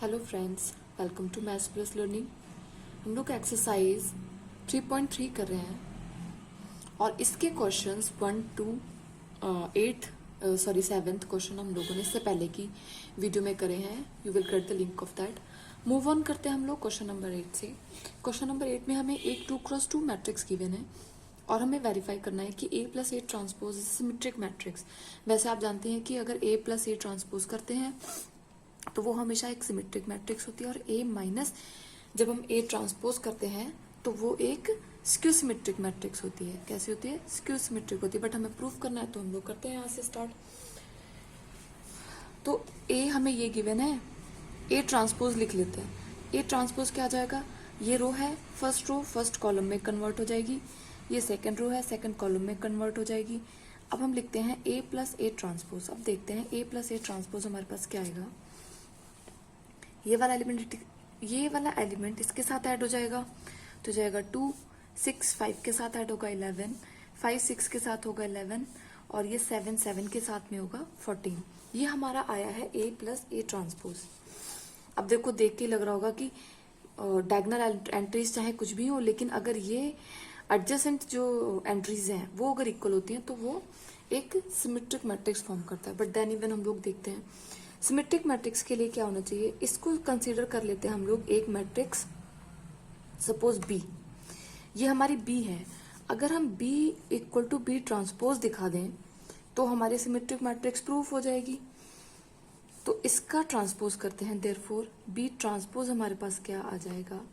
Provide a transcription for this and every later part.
Hello friends, welcome to maths plus learning. हम लोग exercise 3.3 कर रहे हैं और इसके क्वेश्चंस 1 to 7th क्वेश्चन हम लोगों ने इससे पहले की वीडियो में करे हैं। You will get the link of that. Move on करते हैं हम लोग क्वेश्चन नंबर 8 से। क्वेश्चन नंबर 8 में हमें एक 2x2 मैट्रिक्स गिवन है और हमें वेरीफाई करना है कि A plus A transpose symmetric matrix. वैसे आप जानते हैं कि अगर A प्लस ए ट्रांसपोज करते हैं तो वो हमेशा एक सिमेट्रिक मैट्रिक्स होती है और A माइनस जब हम A ट्रांसपोज करते हैं तो वो एक स्क्यू सिमेट्रिक मैट्रिक्स होती है। कैसी होती है? स्क्यू सिमेट्रिक होती है। बट हमें प्रूफ करना है तो हम लोग करते हैं यहाँ से स्टार्ट। तो A हमें ये गिवन है, A ट्रांसपोज लिख लेते हैं। A ट्रांसपोज क्या आ जाएगा? ये रो है, फर्स्ट रो फर्स्ट कॉलम में कन्वर्ट हो जाएगी, ये सेकंड रो है, सेकंड कॉलम में कन्वर्ट हो जाएगी। अब हम लिखते हैं A प्लस ए ट्रांसपोज। अब देखते हैं A प्लस ए ट्रांसपोज हमारे पास क्या आएगा। ये वाला एलिमेंट इसके साथ ऐड हो जाएगा तो जाएगा 2, 6 5 के साथ ऐड होगा 11, 5 6 के साथ होगा 11 और ये 7 7 के साथ में होगा 14। ये हमारा आया है A प्लस ए ट्रांसपोज। अब देखो, देख के लग रहा होगा कि डायगोनल एंट्रीज चाहे कुछ भी हो, लेकिन अगर ये एडजेसेंट जो एंट्रीज हैं वो अगर इक्वल होती हैं तो वो एक सिमेट्रिक मैट्रिक्स फॉर्म करता है। बट देन इवन हम लोग देखते हैं सिमेट्रिक मैट्रिक्स के लिए क्या होना चाहिए। इसको कंसीडर कर लेते हैं हम लोग एक मैट्रिक्स, सपोज B। ये हमारी B है। अगर हम B equal to B transpose दिखा दें तो हमारी सिमेट्रिक मैट्रिक्स प्रूफ हो जाएगी। तो इसका ट्रांसपोज करते हैं, देयरफॉर B ट्रांसपोज हमारे पास क्या आ जाएगा।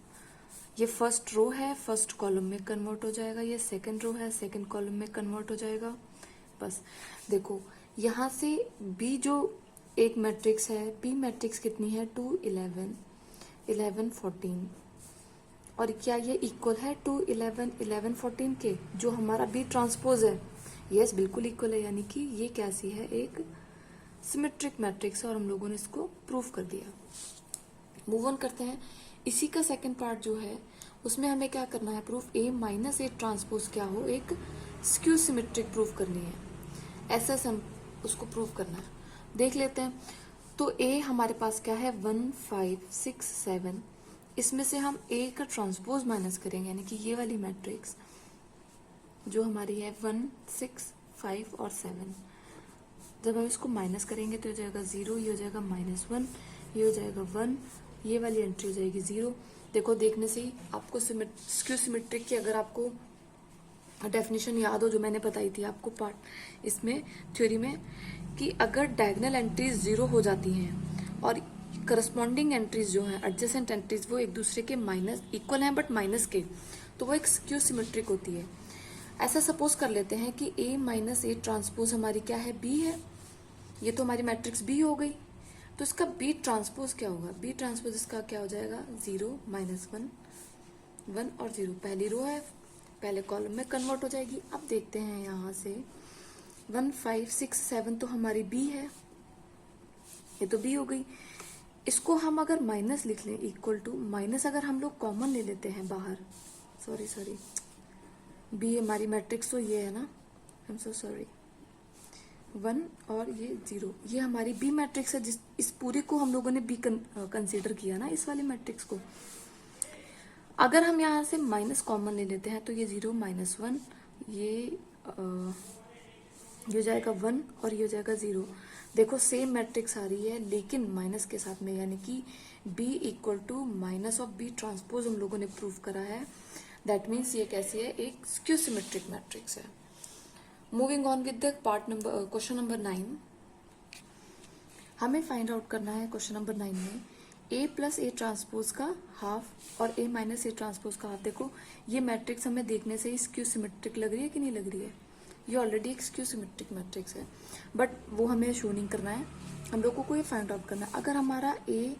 ये फर्स्ट रो है, फर्स्ट कॉलम में कन्वर्ट हो जाएगा, ये सेकंड रो है, सेकंड कॉलम में कन्वर्ट हो जाएगा। बस देखो, यहाँ से B जो एक मैट्रिक्स है, B मैट्रिक्स कितनी है? 2 11 11 14। और क्या ये इक्वल है 2 11 11 14 के, जो हमारा B ट्रांसपोज है? यस, बिल्कुल इक्वल है। यानी कि ये कैसी है? एक सिमेट्रिक मैट्रिक्स है और हम लोगों ने इसको प्रूफ कर दिया। मूव ऑन करते हैं। इसी का सेकंड पार्ट जो है उसमें हमें क्या करना है? Proof A minus A transpose क्या हो, एक स्क्यू सिमेट्रिक प्रूफ करनी है। ऐसा हम उसको प्रूफ करना है। देख लेते हैं। तो A हमारे पास क्या है? 1 5 6 7। इसमें से हम A का ट्रांसपोज माइनस करेंगे, यानी कि ये वाली मैट्रिक्स जो हमारी है 1 6 5 और 7। जब हम इसको माइनस करेंगे तो हो जाएगा 0, ये हो जाएगा -1, ये हो जाएगा 1, ये वाली एंट्री हो जाएगी 0। देखो, देखने से ही आपको स्क्यू सिमेट्रिक की अगर आपको डेफिनेशन याद हो जो मैंने बताई थी आपको पार्ट इसमें थ्योरी में, कि अगर डायगोनल एंट्रीज 0 हो जाती हैं और करस्पॉन्डिंग एंट्रीज जो हैं, एडजेसेंट एंट्रीज, वो एक दूसरे के माइनस इक्वल हैं बट माइनस के, तो वो एक स्क्यू सिमेट्रिक होती है। ऐसा सपोज कर लेते हैं कि A माइनस ए ट्रांसपोज हमारी क्या है? B है। ये तो हमारी मैट्रिक्स B हो गई। तो इसका B ट्रांसपोज क्या होगा? B ट्रांसपोज इसका क्या हो जाएगा? 0 -1 1 और 0। पहली रो है, पहले कॉलम में कन्वर्ट हो जाएगी। अब देखते हैं यहाँ से 1 5 6 7 तो हमारी B है, ये तो B हो गई। इसको हम अगर माइनस लिख लें, इक्वल टू माइनस, अगर हम लोग कॉमन ले लेते हैं बाहर, सॉरी B हमारी मैट्रिक्स तो ये है ना, आई एम सो सॉरी, 1 और ये 0, ये हमारी B मैट्रिक्स है। जिस इस पूरी को हम लोगों ने B कंसीडर किया ना, इस वाली मैट्रिक्स को। अगर हम यहाँ से माइनस कॉमन ले लेते हैं तो ये 0 -1, ये हो जाएगा 1 और ये हो जाएगा 0। देखो, सेम मैट्रिक्स आ रही है लेकिन माइनस के साथ में, यानी कि B equal to minus of B transpose हम लोगों ने प्रूव करा है। दैट मीन्स ये कैसी है? एक स्क्यू सिमेट्रिक मैट्रिक्स है। Moving on with the question number 9। हमें फाइंड आउट करना है क्वेश्चन नंबर 9 में A प्लस ए ट्रांसपोज का हाफ और A माइनस ए ट्रांसपोज का हाफ। देखो, ये मैट्रिक्स हमें देखने से ही स्क्यू सिमेट्रिक लग रही है कि नहीं लग रही है? ये ऑलरेडी एक स्क्यू सिमेट्रिक मैट्रिक्स है, बट वो हमें शो नहीं करना है, हम लोगों को ये फाइंड आउट करना है। अगर हमारा A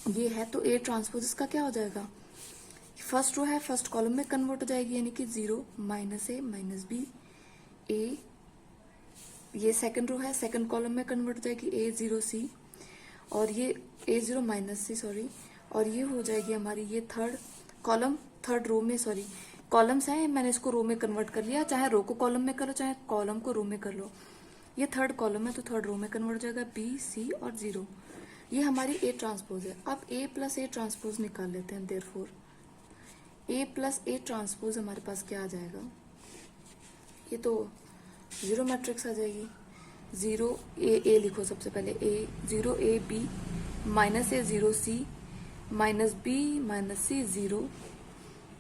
ये है तो A ट्रांसपोज इसका क्या हो जाएगा? फर्स्ट रो है, फर्स्ट कॉलम में कन्वर्ट हो जाएगी, यानी कि 0 -a -b। A ये सेकंड रो है, सेकंड कॉलम में कन्वर्ट हो जाएगी A 0 C, और ये A 0 -c सॉरी, और ये हो जाएगी हमारी ये थर्ड रो में, सॉरी कॉलम्स हैं, मैंने इसको रो में कन्वर्ट कर लिया। चाहे रो को कॉलम में करो, चाहे कॉलम को रो में कर लो। ये थर्ड कॉलम है तो थर्ड रो में कन्वर्ट हो जाएगा B C और 0। ये हमारी ए ट्रांसपोज है। अब ए प्लस ए ट्रांसपोज निकाल लेते हैं। Therefore A plus A transpose हमारे पास क्या आ जाएगा, ये तो जीरो मैट्रिक्स आ जाएगी। जीरो ए लिखो सबसे पहले, A zero A B minus A zero C minus B minus C zero.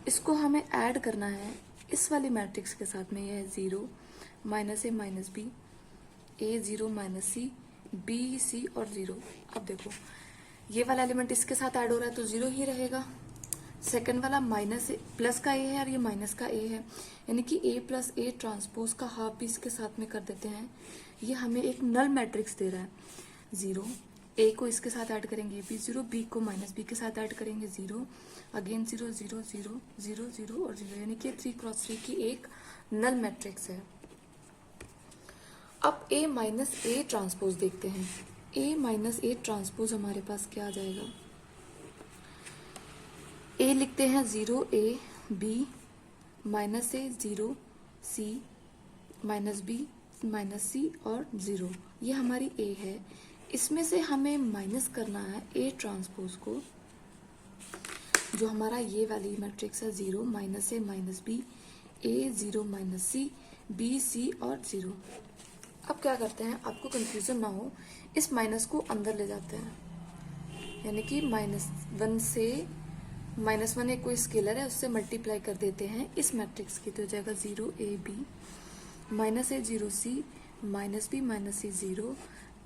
इसको हमें ऐड करना है इस वाली मैट्रिक्स के साथ में, यह है जीरो माइनस ए माइनस बी, ए जीरो माइनस सी, बी सी और जीरो। अब देखो ये वाला एलिमेंट इसके साथ ऐड हो रहा है तो जीरो ही रहेगा। सेकंड वाला माइनस प्लस का ए है और ये माइनस का ए है, यानी कि ए प्लस ए ट्रांसपोज का हाफ भी इसके साथ में कर देते हैं। ये हमें एक नल मैट्रिक्स दे रहा है। जीरो ए को इसके साथ ऐड करेंगे बी जीरो, बी को माइनस बी के साथ ऐड करेंगे zero, again zero zero zero zero zero और जीरो, यानी कि 3x3 की एक नल मैट्रिक्स है। अब ए माइनस ए ट्रांसपोज देखते हैं। ए माइनस ए ट्रांसपोज हमारे पास क्या आ जाएगा, ए लिखते हैं zero A B minus A zero C minus B minus C और जीरो, ये हमारी ए है। इसमें से हमें माइनस करना है ए ट्रांसपोज को, जो हमारा ये वाली मैट्रिक्स है, जीरो माइनस ए माइनस बी, ए जीरो माइनस सी, बी सी और जीरो। अब क्या करते हैं, आपको कंफ्यूजन ना हो, इस माइनस को अंदर ले जाते हैं, यानी कि -1 से -1 एक कोई स्केलर है उससे मल्टीप्लाई कर देते हैं इस मैट्रिक्स की, तो हो जाएगा zero A B minus A zero C minus B minus C zero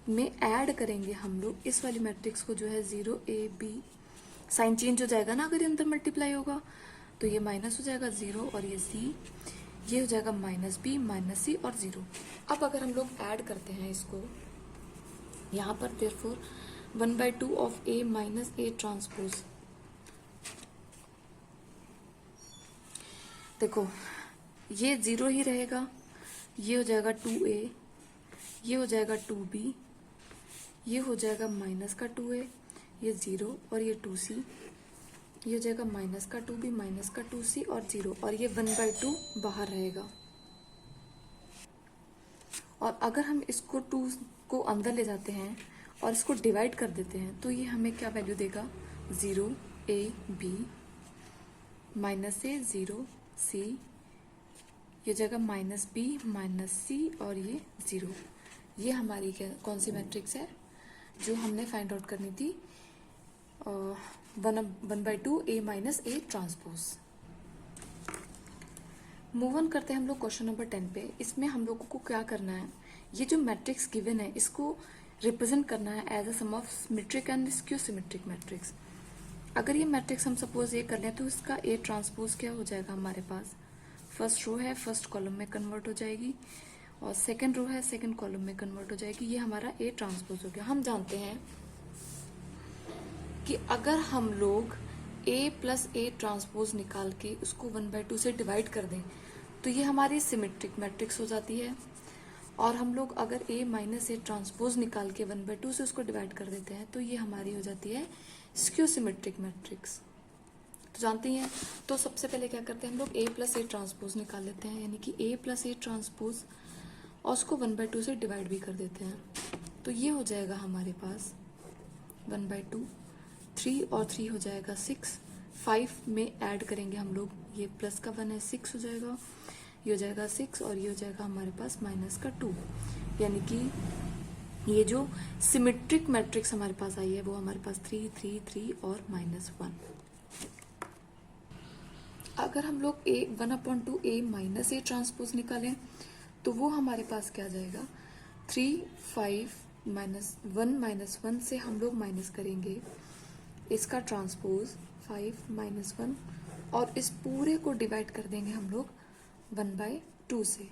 में ऐड करेंगे हम लोग इस वाली मैट्रिक्स को, जो है zero A B. Sign change हो जाएगा ना अगर ये अंदर मल्टीप्लाई होगा, तो ये माइनस हो जाएगा जीरो और ये सी, ये हो जाएगा माइनस बी माइनस सी और जीरो। अब अगर हम लोग ऐड करते हैं इसको यहाँ पर, therefore 1/2 of A minus A transpose, देखो ये जीरो ही रहेगा, ये हो जाएगा 2a, ये हो जाएगा 2b, ये हो जाएगा माइनस का 2a, ये जीरो और ये 2c, ये हो जाएगा माइनस का 2b माइनस का 2c और जीरो, और ये 1/2 बाहर रहेगा। और अगर हम इसको 2 को अंदर ले जाते हैं और इसको डिवाइड कर देते हैं तो ये हमें क्या वैल्यू देगा, zero A B minus A zero C, ये जगह माइनस बी माइनस सी और ये जीरो। ये हमारी क्या कौन सी मैट्रिक्स है जो हमने फाइंड आउट करनी थी, 1/2 A minus A transpose. Move on करते हैं हम लोग क्वेश्चन नंबर 10 पे। इसमें हम लोगों को क्या करना है, ये जो मैट्रिक्स गिवन है इसको रिप्रेजेंट करना है as a sum of symmetric and skew symmetric matrix. अगर ये मैट्रिक्स हम सपोज ये कर लें तो इसका ए ट्रांसपोज क्या हो जाएगा हमारे पास, फर्स्ट रो है फर्स्ट कॉलम में कन्वर्ट हो जाएगी, और सेकंड रो है सेकंड कॉलम में कन्वर्ट हो जाएगी। ये हमारा ए ट्रांसपोज हो गया। हम जानते हैं कि अगर हम लोग ए प्लस ए ट्रांसपोज निकाल के उसको 1/2 से डिवाइड कर दें तो ये हमारी सिमेट्रिक मैट्रिक्स हो जाती है, और हम लोग अगर ए माइनस ए ट्रांसपोज निकाल के 1/2 से उसको डिवाइड कर देते हैं तो ये हमारी हो जाती है स्क्यू सिमेट्रिक मैट्रिक्स। तो जानते हैं, तो सबसे पहले क्या करते हैं हम लोग, ए प्लस ए ट्रांसपोज निकाल लेते हैं, यानी कि ए प्लस ए ट्रांसपोज, और उसको 1/2 से डिवाइड भी कर देते हैं। तो ये हो जाएगा हमारे पास 1/2, 3 और 3 हो जाएगा 6, 5 में ऐड करेंगे हम लोग, ये प्लस का 1 है 6 हो जाएगा, ये हो जाएगा 6 और ये हो जाएगा हमारे पास माइनस का 2, यानी कि ये जो सिमेट्रिक मैट्रिक्स हमारे पास आई है वो हमारे पास 3, 3, 3 और -1। अगर हम लोग 1/2 ए माइनस ए ट्रांसपोज निकालें तो वो हमारे पास क्या जाएगा, 3, 5 -1 -1 से हम लोग माइनस करेंगे इसका ट्रांसपोज 5 -1, और इस पूरे को डिवाइड कर देंगे हम लोग 1/2 से,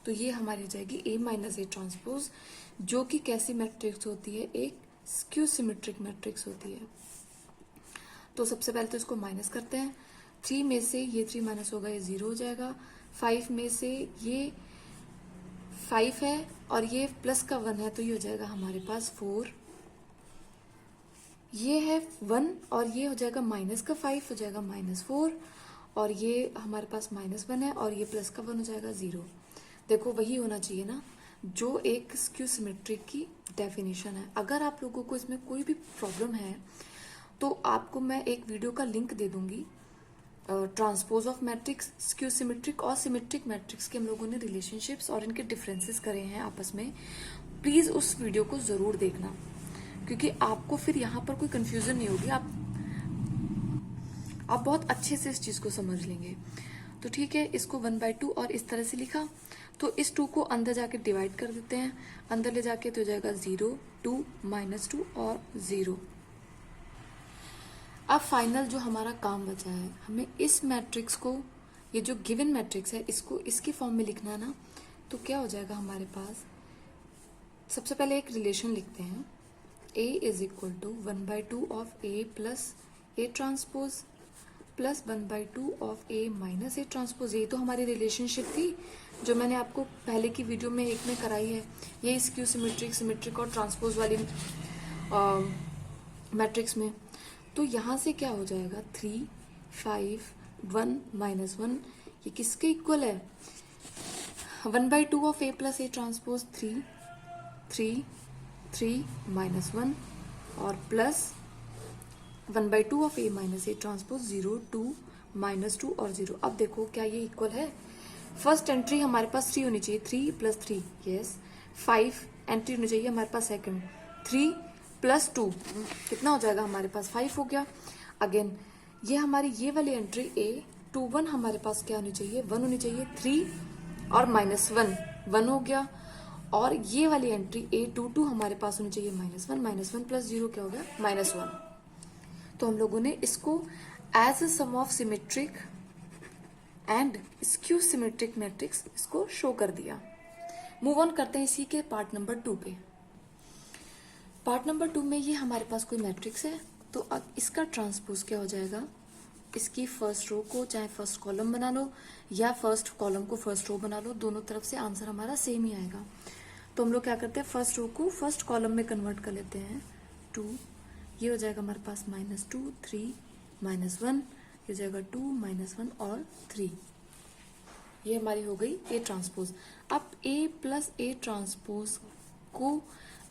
तो ये हमारी हो जाएगी ए माइनस ए ट्रांसपोज, जो कि कैसी मैट्रिक्स होती है, एक स्क्यू सिमेट्रिक मैट्रिक्स होती है। तो सबसे पहले तो इसको माइनस करते हैं, 3 में से ये 3 माइनस होगा, ये 0 हो जाएगा, 5 में से ये 5 है और ये प्लस का 1 है तो ये हो जाएगा हमारे पास 4, ये है 1 और ये हो जाएगा माइनस का 5 हो जाएगा -4, और ये हमारे पास -1 है और ये प्लस का 1 हो जाएगा 0। देखो वही होना चाहिए ना, जो एक स्क्यू सिमेट्रिक की डेफिनेशन है। अगर आप लोगों को इसमें कोई भी प्रॉब्लम है तो आपको मैं एक वीडियो का लिंक दे दूंगी, transpose of matrix, skew symmetric और सिमेट्रिक मैट्रिक्स के हम लोगों ने रिलेशनशिप्स और इनके डिफरेंसेस करे हैं आपस में। प्लीज उस वीडियो को जरूर देखना, क्योंकि आपको फिर यहाँ पर कोई कंफ्यूजन नहीं होगी, आप बहुत अच्छे से इस चीज को समझ लेंगे। तो ठीक है, इसको 1/2 और इस तरह से लिखा, तो इस 2 को अंदर जाके डिवाइड कर देते हैं, अंदर ले जाके तो हो जाएगा 0, 2, -2 और 0। अब फाइनल जो हमारा काम बचा है, हमें इस मैट्रिक्स को, ये जो गिवन मैट्रिक्स है, इसको इसकी फॉर्म में लिखना है ना। तो क्या हो जाएगा हमारे पास, सबसे पहले एक रिलेशन लिखते हैं, A is equal to 1/2 of A plus A transpose plus 1/2 of A minus A transpose. ये तो हमारी रिलेशनशिप थी जो मैंने आपको पहले की वीडियो में एक में कराई है, ये स्क्यू सिमेट्रिक, सिमेट्रिक और ट्रांसपोज वाली मैट्रिक्स में। तो यहाँ से क्या हो जाएगा, 3, 5, 1, -1, ये किसके इक्वल है, 1/2 of A plus A transpose 3, 3, 3, -1 और plus 1/2 of A minus A transpose 0, 2, -2 और 0। अब देखो क्या ये इक्वल है, फर्स्ट एंट्री हमारे पास 3 होनी चाहिए, 3 + 3, यस। 5 एंट्री होनी चाहिए हमारे पास सेकंड, 3 + 2 कितना हो जाएगा हमारे पास, 5 हो गया। अगेन ये हमारी ये वाली एंट्री A21 हमारे पास क्या होनी चाहिए, 1 होनी चाहिए, 3 और -1, 1 हो गया। और ये वाली एंट्री A22 हमारे पास होनी चाहिए -1 + 0 क्या हो गया, -1। तो हम लोगों ने इसको as a sum of symmetric and skew symmetric matrix इसको शो कर दिया। मूव ऑन करते हैं इसी के पार्ट नंबर 2 पे। पार्ट नंबर 2 में ये हमारे पास कोई मैट्रिक्स है, तो अब इसका ट्रांसपोज क्या हो जाएगा, इसकी फर्स्ट रो को चाहे फर्स्ट कॉलम बना लो या फर्स्ट कॉलम को फर्स्ट रो बना लो, दोनों तरफ से आंसर हमारा सेम ही आएगा। तो हम लोग क्या करते हैं, फर्स्ट रो को फर्स्ट कॉलम में कन्वर्ट कर लेते हैं, 2, ये हो जाएगा हमारे पास -2, 3, -1, ये हो जाएगा 2, -1 और 3। ये हमारी हो गई A ट्रांसपोज। अब A प्लस A ट्रांसपोज को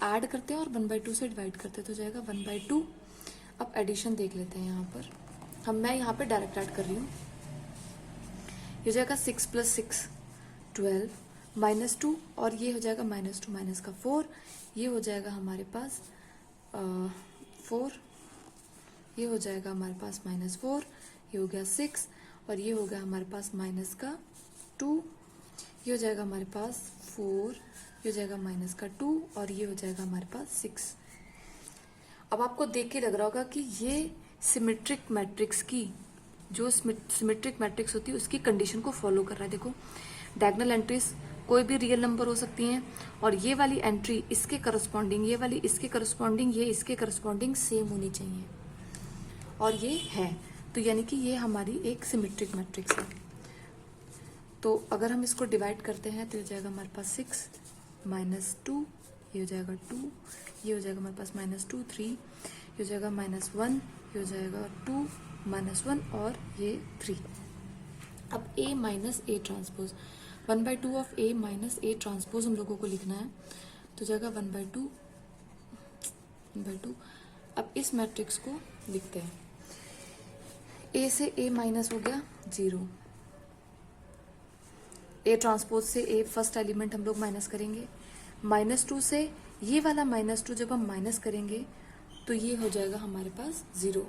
ऐड करते हैं और 1/2 से डिवाइड करते हैं, तो हो जाएगा 1/2। अब एडिशन देख लेते हैं, यहाँ पर मैं यहाँ पे डायरेक्ट ऐड कर रही हूँ, ये हो जाएगा 6 + 6 12, -2 और ये हो जाएगा -2 - 4, ये हो जाएगा हमारे पास 4, ये हो जाएगा हमारे पास -4, ये हो गया 6 और ये हो गया हमारे पास -2, ये हो जाएगा हमारे पास 4, ये हो जाएगा -2 और ये हो जाएगा हमारे पास 6। अब आपको देख के लग रहा होगा कि ये सिमेट्रिक मैट्रिक्स की, जो सिमेट्रिक मैट्रिक्स होती है उसकी कंडीशन को फॉलो कर रहा है। देखो डायगोनल एंट्रीज कोई भी रियल नंबर हो सकती हैं और ये वाली एंट्री इसके करस्पॉन्डिंग, ये वाली इसके करस्पॉन्डिंग, ये इसके करस्पॉन्डिंग सेम होनी चाहिए और ये है, तो यानी कि ये हमारी एक सिमेट्रिक मैट्रिक्स है। तो अगर हम इसको डिवाइड करते हैं तो ये हो जाएगा हमारे पास 6, -2, ये हो जाएगा 2, ये हो जाएगा हमारे पास -2, 3, ये हो जाएगा -1, ये हो जाएगा 2, -1 और ये 3। अब A minus A transpose, 1/2 of A minus A transpose हम लोगों को लिखना है, तो जाएगा 1/2। अब इस मैट्रिक्स को लिखते हैं, A से A माइनस हो गया 0, A ट्रांसपोज से A फर्स्ट एलिमेंट हम लोग माइनस करेंगे, -2 से ये वाला -2 जब हम माइनस करेंगे तो ये हो जाएगा हमारे पास 0।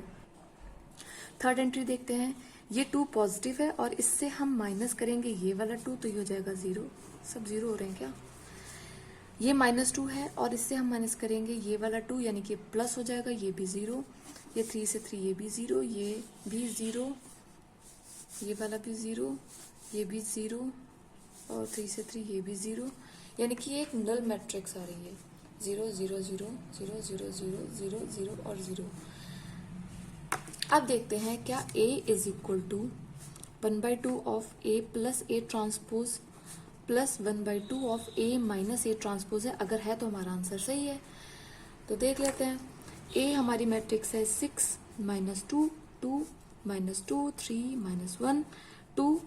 थर्ड एंट्री देखते हैं, ये 2 पॉजिटिव है और इससे हम माइनस करेंगे ये वाला 2, तो ये हो जाएगा 0। सब 0 हो रहे हैं क्या, ये -2 है और इससे हम माइनस करेंगे ये वाला 2, यानी कि प्लस हो जाएगा, ये भी 0, ये 3 से 3 ये भी 0, ये भी 0, ये वाला भी 0, ये भी 0 और 3 से 3 ये भी 0, यानी कि ये एक नल मैट्रिक्स आ रही है, 0 0 0 0 0 0 0 0 और 0। अब देखते हैं क्या A is equal to 1/2 of A plus A transpose plus 1/2 of A minus A transpose है। अगर है तो हमारा आंसर सही है, तो देख लेते हैं। A हमारी मैट्रिक्स है 6 -2 2 -2 3 -1 2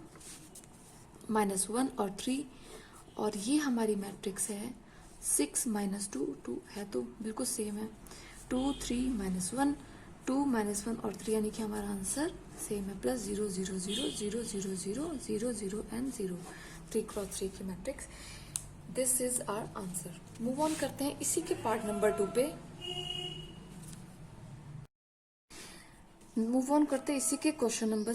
-1 और 3, और ये हमारी मैट्रिक्स है 6 माइनस 2, 2 है तो बिल्कुल सेम है, 2 3 माइनस 1, 2 माइनस 1 और 3, यानी कि हमारा आंसर सेम है, प्लस 0 0 0 0 0 0 0 0 एंड 0, 3 क्रॉस 3 की मैट्रिक्स। This is our answer. Move on करते हैं इसी के पार्ट नंबर 2 पे। मूव ऑन करते हैं इसी के क्वेश्चन नंबर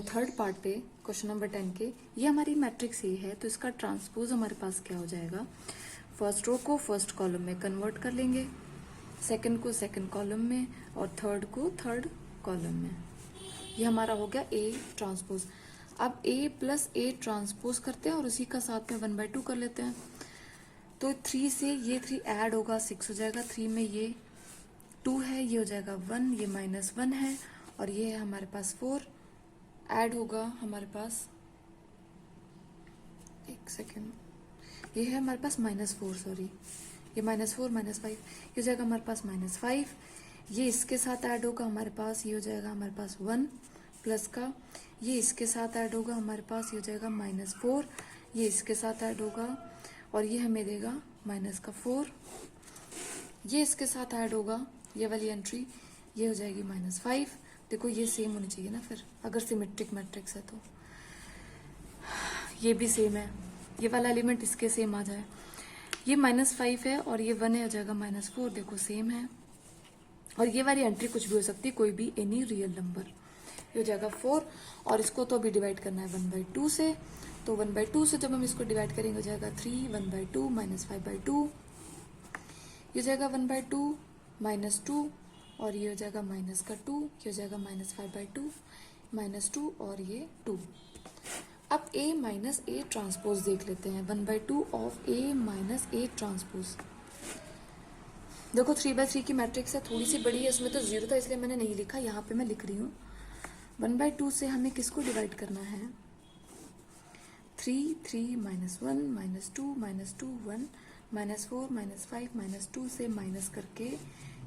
थर्ड पार्ट पे, क्वेश्चन नंबर 10 के। ये हमारी मैट्रिक्स ए है, तो इसका ट्रांसपोज हमारे पास क्या हो जाएगा, फर्स्ट रो को फर्स्ट कॉलम में कन्वर्ट कर लेंगे, सेकंड को सेकंड कॉलम में और थर्ड को थर्ड कॉलम में। ये हमारा हो गया ए ट्रांसपोज। अब ए प्लस ए ट्रांसपोज करते हैं और उसी का साथ में 1/2 कर लेते हैं। तो 3 से ये 3 ऐड होगा, 6 हो जाएगा, 3 में ये 2 है, ये हो जाएगा 1, ये -1 है और ये है हमारे पास 4, ऐड होगा हमारे पास, एक सेकेंड, ये है हमारे पास -4, सॉरी, ये -4 -5, ये हो जाएगा हमारे पास -5, ये इसके साथ ऐड होगा हमारे पास, ये हो जाएगा हमारे पास 1 प्लस का, ये इसके साथ ऐड होगा हमारे पास, ये हो जाएगा -4, ये इसके साथ ऐड होगा और ये हमें देगा -4, ये इसके साथ ऐड होगा, ये वाली एंट्री, ये हो जाएगी -5। देखो ये सेम होनी चाहिए ना, फिर अगर सिमेट्रिक मैट्रिक्स है तो ये भी सेम है, ये वाला एलिमेंट इसके सेम आ जाए, ये -5 है और ये 1 है, हो जाएगा -4, देखो सेम है। और ये वाली एंट्री कुछ भी हो सकती है, कोई भी एनी रियल नंबर, ये हो जाएगा 4। और इसको तो अभी डिवाइड करना है 1/2 से, तो 1/2 से जब हम इसको डिवाइड करेंगे हो जाएगा 3, 1/2 -5/2, ये हो जाएगा 1/2 -2 और ये हो जाएगा -2, ये हो जाएगा -5/2 -2 और ये 2। अब A माइनस ए ट्रांसपोज देख लेते हैं, 1/2 of A minus A transpose. देखो 3/3 की मैट्रिक्स है, थोड़ी सी बड़ी है, उसमें तो 0 था इसलिए मैंने नहीं लिखा, यहाँ पे मैं लिख रही हूँ। 1/2 से हमें किसको डिवाइड करना है, 3 3 -1 -2 -2 1 -4 -5 -2 से माइनस करके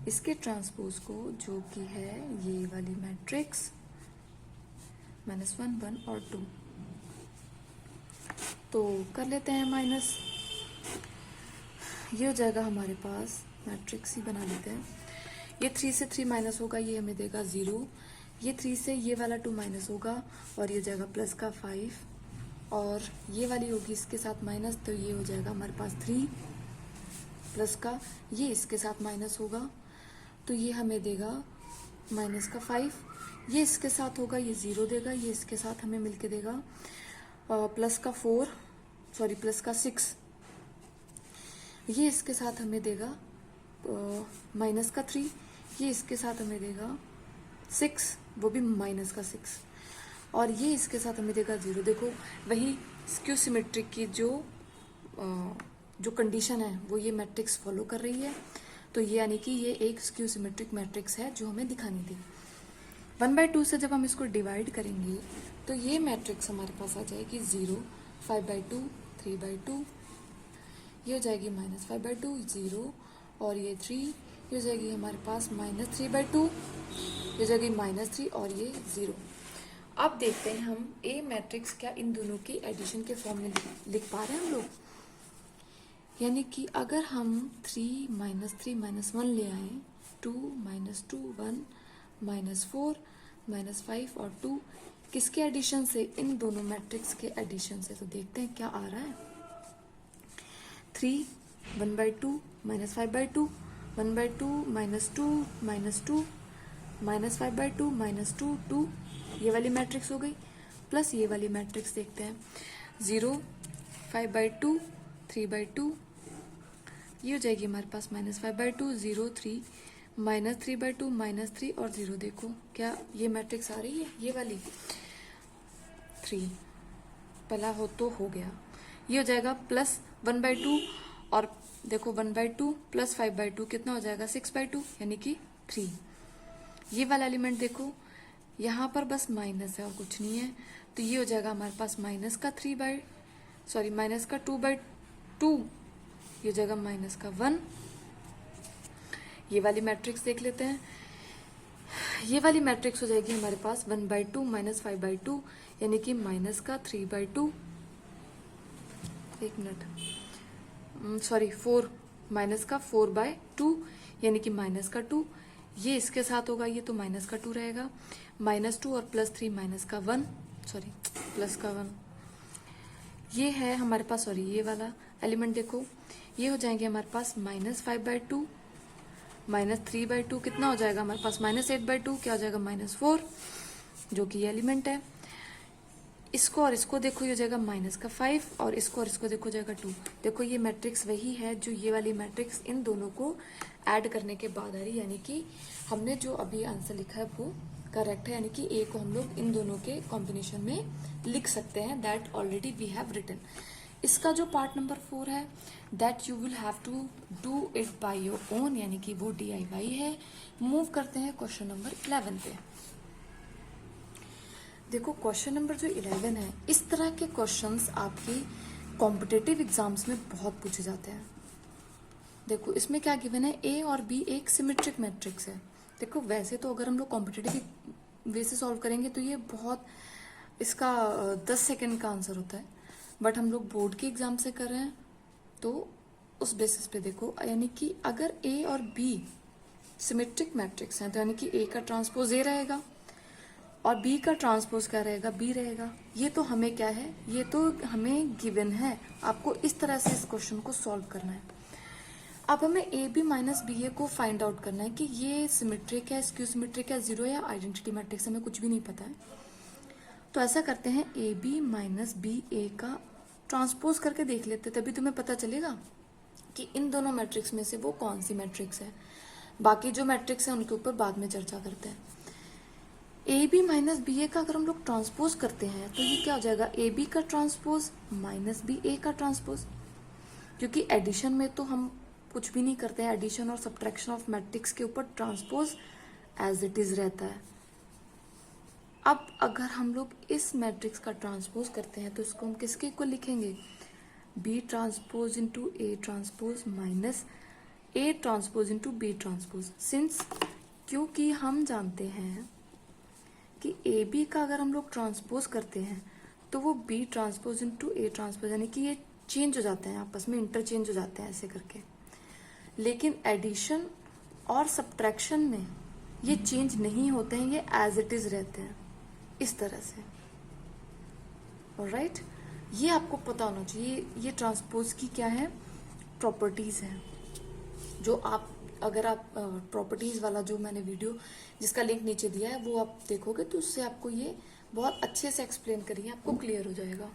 इसके ट्रांसपोज को, जो कि है ये वाली मैट्रिक्स, -1 1 और 2, तो कर लेते हैं माइनस, ये हो जाएगा हमारे पास, मैट्रिक्स ही बना लेते हैं। ये 3 से 3 माइनस होगा, ये हमें देगा 0, ये 3 से ये वाला 2 माइनस होगा और ये हो जाएगा प्लस का 5 और ये वाली होगी इसके साथ माइनस, तो ये हो जाएगा हमारे पास 3 प्लस का, ये इसके साथ माइनस होगा तो ये हमें देगा माइनस का 5, ये इसके साथ होगा, ये 0 देगा, ये इसके साथ हमें मिलके देगा प्लस का 4, सॉरी प्लस का 6, ये इसके साथ हमें देगा माइनस का 3, ये इसके साथ हमें देगा 6, वो भी माइनस का 6 और ये इसके साथ हमें देगा 0। देखो वही स्क्यू सिमेट्रिक की जो कंडीशन है वो ये मैट्रिक्स फॉलो कर रही है, तो ये यानी कि ये एक स्क्यू सिमेट्रिक मैट्रिक्स है जो हमें दिखानी थी। 1/2 से जब हम इसको डिवाइड करेंगे तो ये मैट्रिक्स हमारे पास आ जाएगी 0, 5/2, 3/2, ये हो जाएगी -5/2, 0 और ये 3, ये हो जाएगी हमारे पास -3/2, ये हो जाएगी -3 और ये 0। अब देखते हैं हम ए मैट्रिक्स क्या इन दोनों की एडिशन के फॉर्म में लिख पा रहे हैं हम लोग। यानी कि अगर हम 3 -3 -1 ले आए, 2 -2 1 -4 -5 और 2 किसके एडिशन से, इन दोनों मैट्रिक्स के एडिशन से, तो देखते हैं क्या आ रहा है। 3 1/2 -5/2 1/2 -2 -2 -5/2 -2 2, ये वाली मैट्रिक्स हो गई, प्लस ये वाली मैट्रिक्स देखते हैं 0 5/2 3/2, ये हो जाएगी हमारे पास -5/2 0 3 -3/2 -3 और 0। देखो क्या ये मैट्रिक्स आ रही है, ये वाली 3 पहला हो तो हो गया, ये हो जाएगा प्लस 1/2 और देखो 1/2 प्लस 5/2 कितना हो जाएगा 6/2 यानी कि 3। ये वाला एलिमेंट देखो यहाँ पर बस माइनस है और कुछ नहीं है, तो ये हो जाएगा हमारे पास माइनस का 2/2, ये हो जाएगा माइनस का 1। ये वाली मैट्रिक्स देख लेते हैं, ये वाली मैट्रिक्स हो जाएगी हमारे पास 1/2 -5/2 यानी कि माइनस का 3/2, एक मिनट, सॉरी 4 माइनस का 4/2 यानी कि माइनस का 2, ये इसके साथ होगा, ये तो माइनस का 2 रहेगा, -2 और +3 माइनस का 1, सॉरी प्लस का 1, ये है हमारे पास, सॉरी ये वाला एलिमेंट देखो, ये हो जाएंगे हमारे पास -5/2 -3/2, कितना हो जाएगा हमारे पास -8/2, क्या हो जाएगा -4, जो कि ये एलिमेंट है। इसको और इसको देखो, ये हो जाएगा -5 और इसको देखो जाएगा 2। देखो ये मैट्रिक्स वही है जो ये वाली मैट्रिक्स इन दोनों को ऐड करने के बाद आ रही, यानी कि हमने जो अभी आंसर लिखा है वो करेक्ट है, यानी कि ए को हम लोग इन दोनों के कॉम्बिनेशन में लिख सकते हैं, that already we have written. इसका जो पार्ट नंबर 4 है that you will have to do it by your own, यानी कि वो DIY है। मूव करते हैं क्वेश्चन नंबर 11 पे। देखो क्वेश्चन नंबर जो 11 है, इस तरह के क्वेश्चंस आपके कॉम्पिटिटिव एग्जाम्स में बहुत पूछे जाते हैं। देखो इसमें क्या गिवन है, ए और बी एक सिमेट्रिक मैट्रिक्स है। देखो वैसे तो अगर हम लोग कॉम्पिटिटिव वे से सॉल्व करेंगे तो ये बहुत, इसका 10 सेकेंड का आंसर होता है, बट हम लोग बोर्ड के एग्जाम से कर रहे हैं तो उस बेसिस पे देखो, यानी कि अगर ए और बी सिमेट्रिक मैट्रिक्स हैं तो यानी कि ए का ट्रांसपोज ए रहेगा और बी का ट्रांसपोज क्या रहेगा, बी रहेगा। ये तो हमें क्या है, ये तो हमें गिवन है, आपको इस तरह से इस क्वेश्चन को सॉल्व करना है। अब हमें ए बी माइनस बी ए को फाइंड आउट करना है कि ये सिमेट्रिक है, स्क्यू सिमेट्रिक है, जीरो या आइडेंटिटी मैट्रिक्स, हमें कुछ भी नहीं पता है। तो ऐसा करते हैं, ए बी माइनस बी ए का ट्रांसपोज करके देख लेते, तभी तुम्हें पता चलेगा कि इन दोनों मैट्रिक्स में से वो कौन सी मैट्रिक्स है। बाकी जो मैट्रिक्स है उनके ऊपर बाद में चर्चा करते हैं। ए बी माइनस बी ए का अगर हम लोग ट्रांसपोज करते हैं तो ये क्या हो जाएगा, ए बी का ट्रांसपोज माइनस बी ए का ट्रांसपोज, क्योंकि एडिशन में तो हम कुछ भी नहीं करते हैं, एडिशन और सब्ट्रैक्शन ऑफ मैट्रिक्स के ऊपर ट्रांसपोज एज इट इज रहता है। अब अगर हम लोग इस मैट्रिक्स का ट्रांसपोज करते हैं तो इसको हम किसके इक्वल लिखेंगे, B transpose into A transpose minus A transpose into B transpose, since क्योंकि हम जानते हैं कि ए बी का अगर हम लोग ट्रांसपोज करते हैं तो वो B transpose into A transpose, यानी कि ये चेंज हो जाते हैं, आपस में इंटरचेंज हो जाते हैं ऐसे करके। लेकिन एडिशन और सब्ट्रैक्शन में ये चेंज नहीं होते हैं, ये एज इट इज रहते हैं इस तरह से। ऑलराइट, ये आपको पता होना चाहिए, ये ट्रांसपोज की क्या है, प्रॉपर्टीज है, जो आप अगर आप प्रॉपर्टीज वाला जो मैंने वीडियो जिसका लिंक नीचे दिया है वो आप देखोगे तो उससे आपको ये बहुत अच्छे से एक्सप्लेन करिए, आपको क्लियर हो जाएगा।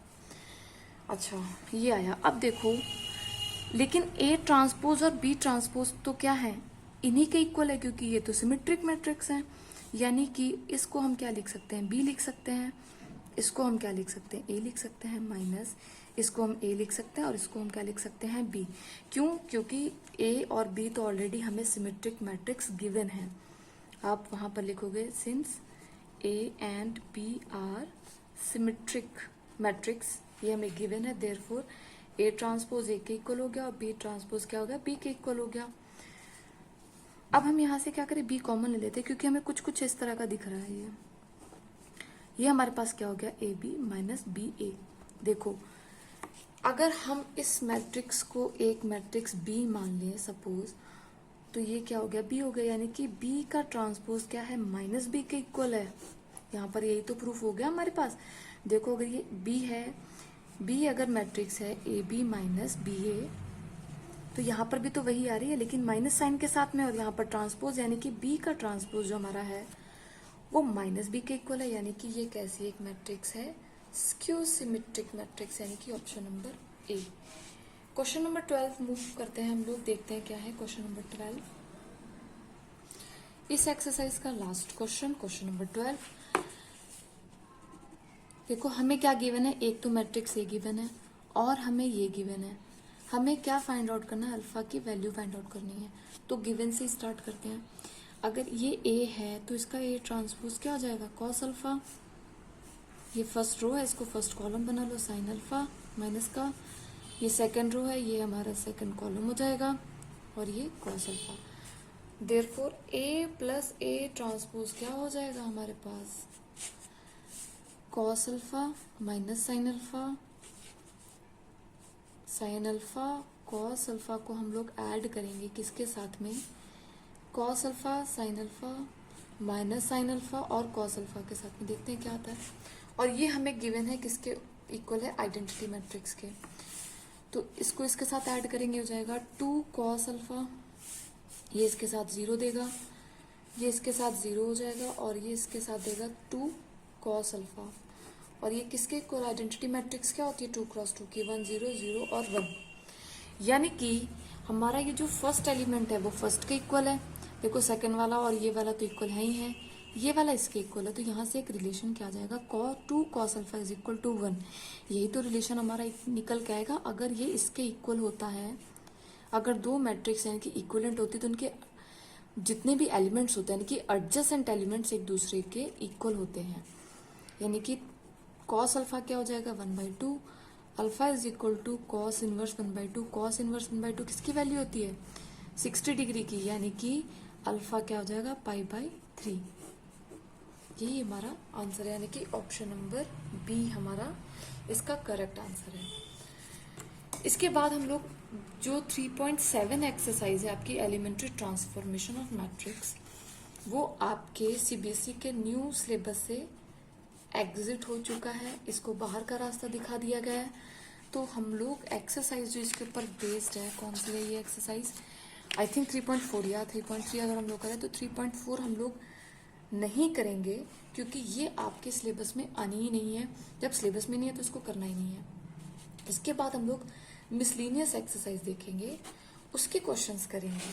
अच्छा ये आया, अब देखो लेकिन ए ट्रांसपोज और बी ट्रांसपोज तो क्या है, इन्हीं के इक्वल है, क्योंकि ये तो सिमेट्रिक मैट्रिक्स हैं। यानी कि इसको हम क्या लिख सकते हैं, बी लिख सकते हैं, इसको हम क्या लिख सकते हैं, ए लिख सकते हैं, माइनस इसको हम ए लिख सकते हैं और इसको हम क्या लिख सकते हैं, बी। क्यों, क्योंकि ए और बी तो ऑलरेडी हमें सिमेट्रिक मैट्रिक्स गिवन है। आप वहां पर लिखोगे since A and B are symmetric matrix, ये हमें गिवन है, देयरफॉर ए ट्रांसपोज ए के इक्वल हो गया और बी ट्रांसपोज क्या हो गया, बी के इक्वल हो गया। अब हम यहाँ से क्या करें, बी कॉमन ले लेते हैं, क्योंकि हमें कुछ कुछ इस तरह का दिख रहा है। ये हमारे पास क्या हो गया, ए बी माइनस बी ए। देखो अगर हम इस मैट्रिक्स को एक मैट्रिक्स बी मान लें सपोज, तो ये क्या हो गया, बी हो गया, यानी कि बी का ट्रांसपोज क्या है, माइनस बी के इक्वल है। यहाँ पर यही तो प्रूफ हो गया हमारे पास। देखो अगर ये बी है, बी अगर मैट्रिक्स है ए बी माइनस बी ए, तो यहाँ पर भी तो वही आ रही है लेकिन माइनस साइन के साथ में, और यहाँ पर ट्रांसपोज यानी कि बी का ट्रांसपोज जो हमारा है वो माइनस बी के इक्वल है, यानी कि ये कैसी एक मैट्रिक्स है, स्क्यू सिमेट्रिक मैट्रिक्स, यानी कि option number A. Question number 12 move करते हैं हम लोग, देखते हैं क्या है क्वेश्चन नंबर 12। इस एक्सरसाइज का लास्ट क्वेश्चन, क्वेश्चन नंबर 12। देखो हमें क्या गिवन है, एक तो मैट्रिक्स ए गिवन है और हमें ये गिवन है। हमें क्या फाइंड आउट करना है, अल्फा की वैल्यू फाइंड आउट करनी है। तो गिवन से स्टार्ट करते हैं। अगर ये ए है तो इसका ए ट्रांसपोज क्या हो जाएगा, कॉस अल्फा। ये फर्स्ट रो है, इसको फर्स्ट कॉलम बना लो, साइन अल्फा माइनस का। ये सेकंड रो है, ये हमारा सेकंड कॉलम हो जाएगा और ये cos alpha. Therefore A plus A transpose क्या हो जाएगा हमारे पास, cos alpha minus sine alpha sine alpha cos alpha को हम लोग ऐड करेंगे किसके साथ में, cos alpha sine alpha minus sine alpha और कॉस अल्फा के साथ में, देखते हैं क्या आता है। और ये हमें गिवन है किसके इक्वल है, आइडेंटिटी मैट्रिक्स के। तो इसको इसके साथ ऐड करेंगे, हो जाएगा 2 कॉस अल्फा, ये इसके साथ 0 देगा, ये इसके साथ 0 हो जाएगा और ये इसके साथ देगा 2 कॉस अल्फा। और ये किसके इक्वल, आइडेंटिटी मैट्रिक्स क्या होती है 2 क्रॉस 2 की, 1 0 0 और 1। यानी कि हमारा ये जो फर्स्ट एलिमेंट है वो फर्स्ट के इक्वल है, देखो सेकंड वाला और ये वाला तो इक्वल है ही है, ये वाला इसके इक्वल है। तो यहाँ से एक रिलेशन क्या आ जाएगा, 2 cos alpha is equal to 1। यही तो रिलेशन हमारा निकल के आएगा अगर ये इसके इक्वल होता है। अगर दो मैट्रिक्स यानी कि इक्वलेंट होती तो उनके जितने भी एलिमेंट्स होते हैं यानी कि एडजेसेंट एलिमेंट्स एक दूसरे के इक्वल होते हैं। यानी कि कॉस अल्फा क्या हो जाएगा 1/2, alpha is equal to cos inverse 1/2। Cos inverse 1/2 किसकी वैल्यू होती है 60 डिग्री की, यानी कि अल्फा क्या हो जाएगा π/3। यही हमारा आंसर है, यानी कि ऑप्शन नंबर बी हमारा इसका करेक्ट आंसर है। इसके बाद हम लोग जो 3.7 एक्सरसाइज है आपकी एलिमेंट्री ट्रांसफॉर्मेशन ऑफ मैट्रिक्स, वो आपके सीबीएसई के न्यू सिलेबस से एग्जिट हो चुका है, इसको बाहर का रास्ता दिखा दिया गया है। तो हम लोग एक्सरसाइज जो इसके ऊपर बेस्ड है, कौन सी है ये एक्सरसाइज, आई थिंक 3.4 या 3.3 अगर हम लोग करें तो 3.4 हम लोग नहीं करेंगे क्योंकि ये आपके सिलेबस में आनी ही नहीं है। जब सिलेबस में नहीं है तो इसको करना ही नहीं है। इसके बाद हम लोग मिसलीनियस एक्सरसाइज देखेंगे, उसके क्वेश्चंस करेंगे।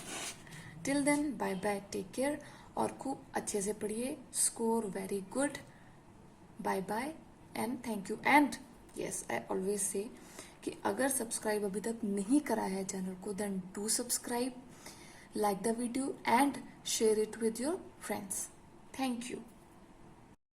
Till then bye bye, take care और खूब अच्छे से पढ़िए, score very good, bye bye and thank you. And yes, I always say कि अगर सब्सक्राइब अभी तक नहीं करा है चैनल को, then do subscribe, like the video and share it with your friends. Thank you.